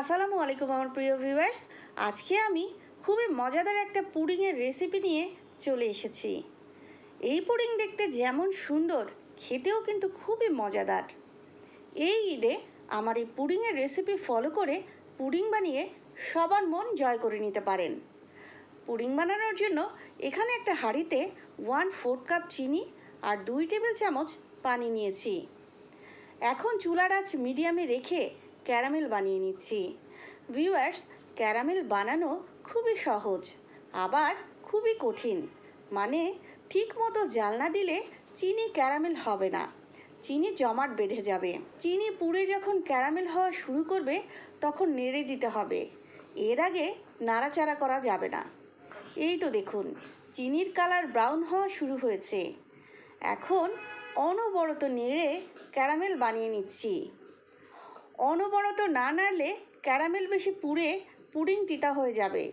আসসালামু আলাইকুম আমার প্রিয় ভিউয়ার্স। আজকে আমি খুবই মজাদার একটা পুডিংয়ের রেসিপি নিয়ে চলে এসেছি। এই পুডিং দেখতে যেমন সুন্দর, খেতেও কিন্তু খুবই মজাদার। এই ঈদে আমার এই পুডিংয়ের রেসিপি ফলো করে পুডিং বানিয়ে সবার মন জয় করে নিতে পারেন। পুডিং বানানোর জন্য এখানে একটা হাঁড়িতে 1/4 কাপ চিনি আর 2 টেবিল চামচ পানি নিয়েছি। এখন চুলার আঁচ মিডিয়ামে রেখে ক্যারামেল বানিয়ে নিচ্ছি। ভিউয়ার্স, ক্যারামেল বানানো খুবই সহজ, আবার খুবই কঠিন। মানে ঠিক মতো জাল না দিলে চিনি ক্যারামেল হবে না, চিনি জমাট বেঁধে যাবে। চিনি পুড়ে যখন ক্যারামেল হওয়া শুরু করবে তখন নেড়ে দিতে হবে, এর আগে নাড়াচাড়া করা যাবে না। এই তো দেখুন, চিনির কালার ব্রাউন হওয়া শুরু হয়েছে। এখন অনবরত নেড়ে ক্যারামেল বানিয়ে নিচ্ছি। অনবরত না নাড়লে ক্যারামেল বেশি পুড়ে পুডিং তিতা হয়ে যাবে।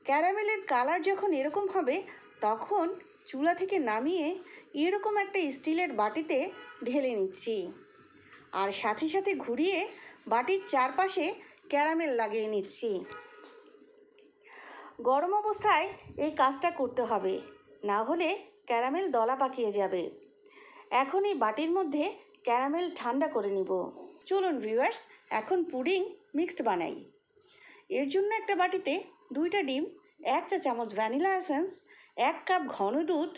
ক্যারামেলের কালার যখন এরকম হবে তখন চুলা থেকে নামিয়ে এরকম একটা স্টিলের বাটিতে ঢেলে নিচ্ছি, আর সাথে সাথে ঘুরিয়ে বাটির চারপাশে ক্যারামেল লাগিয়ে নিচ্ছি। গরম অবস্থায় এই কাজটা করতে হবে, না হলে ক্যারামেল দলা পাকিয়ে যাবে। এখন এই বাটির মধ্যে ক্যারামেল ঠান্ডা করে নিব। চলুন ভিউয়ার্স, এখন পুডিং মিক্সড বানাই। এর জন্য একটা বাটিতে 2টা ডিম, 1 চা চামচ ভ্যানিলা এসেন্স, 1 কাপ ঘন দুধ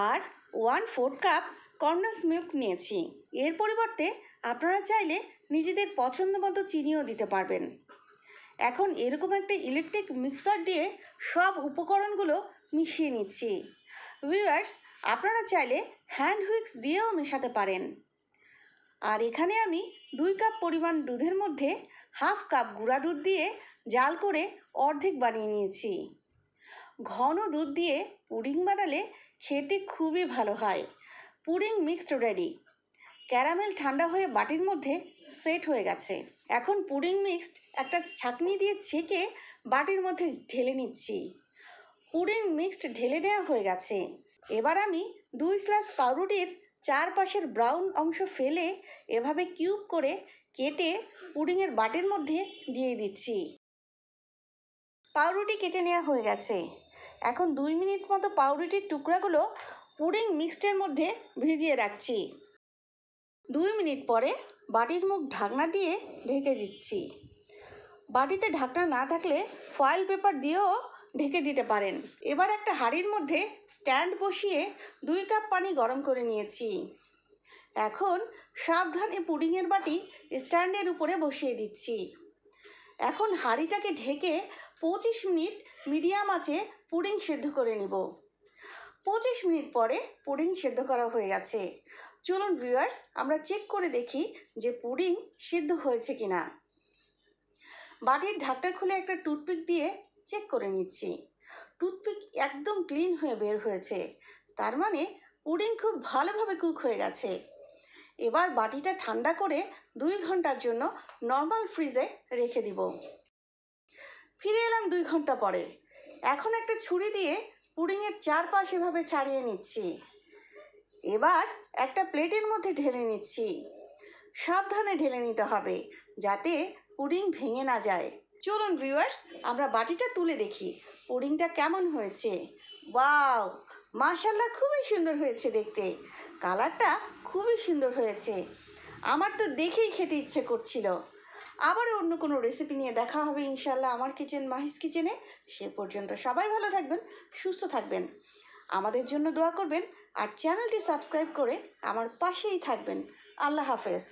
আর 1/4 কাপ কনডেন্স মিল্ক নিয়েছি। এর পরিবর্তে আপনারা চাইলে নিজেদের পছন্দ মতো চিনিও দিতে পারবেন। এখন এরকম একটা ইলেকট্রিক মিক্সার দিয়ে সব উপকরণগুলো মিশিয়ে নিচ্ছি। ভিউয়ার্স, আপনারা চাইলে হ্যান্ড হুইক্স দিয়েও মেশাতে পারেন। আর এখানে আমি 2 কাপ পরিমাণ দুধের মধ্যে 1/2 কাপ গুঁড়া দুধ দিয়ে জাল করে অর্ধেক বানিয়ে নিয়েছি। ঘন দুধ দিয়ে পুডিং বানালে খেতে খুবই ভালো হয়। Pudding mixed ready. ক্যারামেল ঠান্ডা হয়ে বাটির মধ্যে সেট হয়ে গেছে। এখন পুডিং মিক্সড একটা ছাঁকনি দিয়ে ছেঁকে বাটির মধ্যে ঢেলে নিচ্ছি। পুডিং মিক্সড ঢেলে নেওয়া হয়ে গেছে। এবার আমি 2 স্লাইস পাউরুটির চারপাশের ব্রাউন অংশ ফেলে এভাবে কিউব করে কেটে পুডিংয়ের বাটির মধ্যে দিয়ে দিচ্ছি। পাউরুটি কেটে নেওয়া হয়ে গেছে। এখন 2 মিনিট মতো পাউরুটির টুকরাগুলো পুডিং মিক্সডের মধ্যে ভিজিয়ে রাখছি। 2 মিনিট পরে বাটির মুখ ঢাকনা দিয়ে ঢেকে দিচ্ছি। বাটিতে ঢাকনা না থাকলে ফয়েল পেপার দিয়েও ঢেকে দিতে পারেন। এবার একটা হাঁড়ির মধ্যে স্ট্যান্ড বসিয়ে 2 কাপ পানি গরম করে নিয়েছি। এখন সাবধানে পুডিংয়ের বাটি স্ট্যান্ডের উপরে বসিয়ে দিচ্ছি। এখন হাঁড়িটাকে ঢেকে 25 মিনিট মিডিয়াম আঁচে পুডিং সেদ্ধ করে নেব। 25 মিনিট পরে পুডিং সেদ্ধ করা হয়ে গেছে। চলুন ভিউয়ার্স, আমরা চেক করে দেখি যে পুডিং সিদ্ধ হয়েছে কিনা। বাটির ঢাকনা খুলে একটা টুথপিক দিয়ে চেক করে নিচ্ছি। টুথপিক একদম ক্লিন হয়ে বের হয়েছে, তার মানে পুডিং খুব ভালোভাবে কুক হয়ে গেছে। এবার বাটিটা ঠান্ডা করে 2 ঘন্টার জন্য নর্মাল ফ্রিজে রেখে দিব। ফিরে এলাম 2 ঘন্টা পরে। এখন একটা ছুরি দিয়ে পুডিংয়ের চারপাশ এভাবে ছাড়িয়ে নিচ্ছি। এবার একটা প্লেটের মধ্যে ঢেলে নিচ্ছি। সাবধানে ঢেলে নিতে হবে যাতে পুডিং ভেঙে না যায়। চলুন ভিউয়ার্স, আমরা বাটিটা তুলে দেখি পুডিংটা কেমন হয়েছে। ওয়াও, মাশাআল্লাহ, খুবই সুন্দর হয়েছে দেখতে। কালারটা খুবই সুন্দর হয়েছে। আমার তো দেখেই খেতে ইচ্ছে করছিল। আবারও অন্য কোনো রেসিপি নিয়ে দেখা হবে ইনশাআল্লাহ আমার কিচেন মাহিস কিচেনে। সে পর্যন্ত সবাই ভালো থাকবেন, সুস্থ থাকবেন, আমাদের জন্য দোয়া করবেন আর চ্যানেলটি সাবস্ক্রাইব করে আমার পাশেই থাকবেন। আল্লাহ হাফেজ।